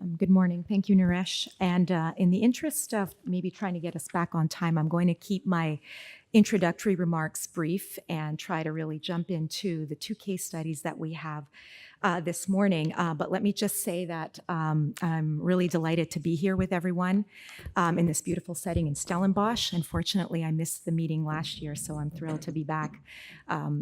Good morning. Thank you, Naresh. And in the interest of maybe trying to get us back on time, I'm going to keep my introductory remarks brief and try to really jump into the two case studies that we have this morning. But let me just say that I'm really delighted to be here with everyone in this beautiful setting in Stellenbosch. Unfortunately, I missed the meeting last year, so I'm thrilled to be back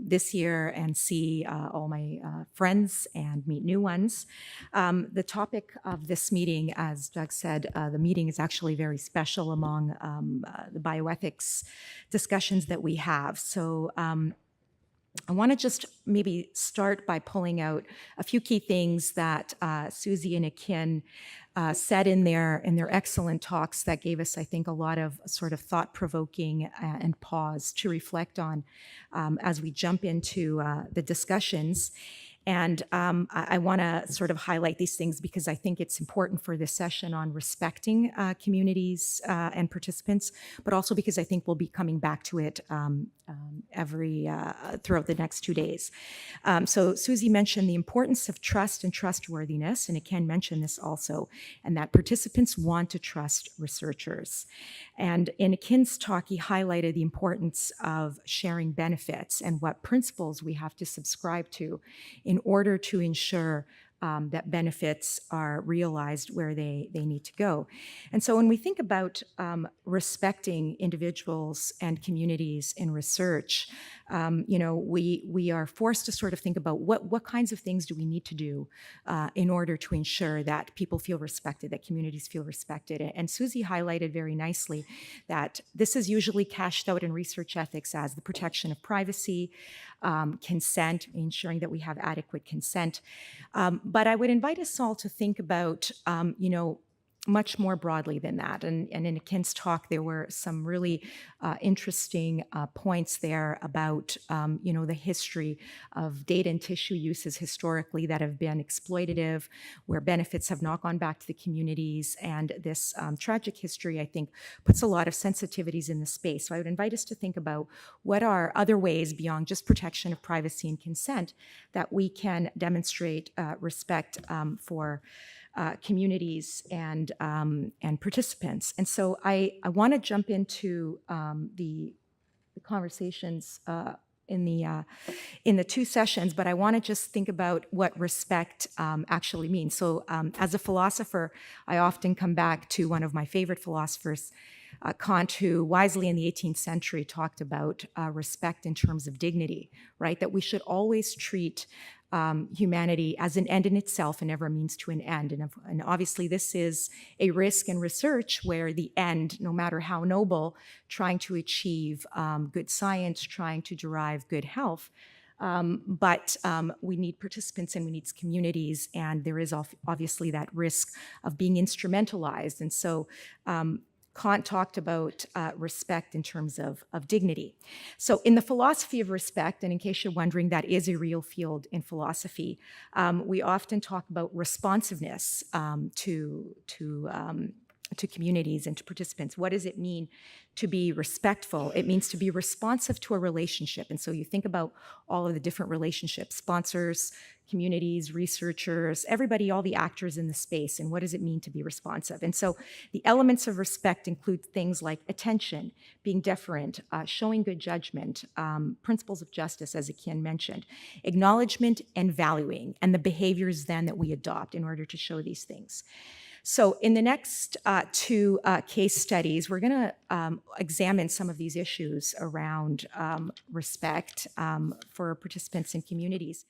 this year and see all my friends and meet new ones. The topic of this meeting, as Doug said, the meeting is actually very special among the bioethics discussions that we have. So I want to just maybe start by pulling out a few key things that Susie and Akin said in their excellent talks that gave us, I think, a lot of sort of thought-provoking and pause to reflect on as we jump into the discussions. And I want to sort of highlight these things because I think it's important for this session on respecting communities and participants, but also because I think we'll be coming back to it throughout the next 2 days. So Susie mentioned the importance of trust and trustworthiness, and Ken mentioned this also, and that participants want to trust researchers. And in Akin's talk, he highlighted the importance of sharing benefits and what principles we have to subscribe to in order to ensure that benefits are realized where they need to go. And so when we think about respecting individuals and communities in research, we are forced to sort of think about what kinds of things do we need to do in order to ensure that people feel respected, that communities feel respected. And Susie highlighted very nicely that this is usually cashed out in research ethics as the protection of privacy, consent, ensuring that we have adequate consent. But I would invite us all to think about, much more broadly than that. And in Akin's talk, there were some really interesting points there about, the history of data and tissue uses historically that have been exploitative, where benefits have not gone back to the communities. And this tragic history, I think, puts a lot of sensitivities in the space. So I would invite us to think about what are other ways beyond just protection of privacy and consent that we can demonstrate respect for communities and participants. And so I want to jump into the conversations in the two sessions, but I want to just think about what respect actually means. So as a philosopher, I often come back to one of my favorite philosophers, Kant, who wisely in the 18th century talked about respect in terms of dignity, right? That we should always treat humanity as an end in itself and never a means to an end. And obviously this is a risk in research where the end, no matter how noble, trying to achieve good science, trying to derive good health, but we need participants and we need communities, and there is obviously that risk of being instrumentalized. And so Kant talked about respect in terms of dignity. So in the philosophy of respect, and in case you're wondering, that is a real field in philosophy, we often talk about responsiveness to communities and to participants. What does it mean to be respectful? It means to be responsive to a relationship. And so you think about all of the different relationships, sponsors, communities, researchers, everybody, all the actors in the space, and what does it mean to be responsive? And so the elements of respect include things like attention, being deferent, showing good judgment, principles of justice, as Akin mentioned, acknowledgement and valuing, and the behaviors then that we adopt in order to show these things. So in the next two case studies, we're going to examine some of these issues around respect for participants and communities.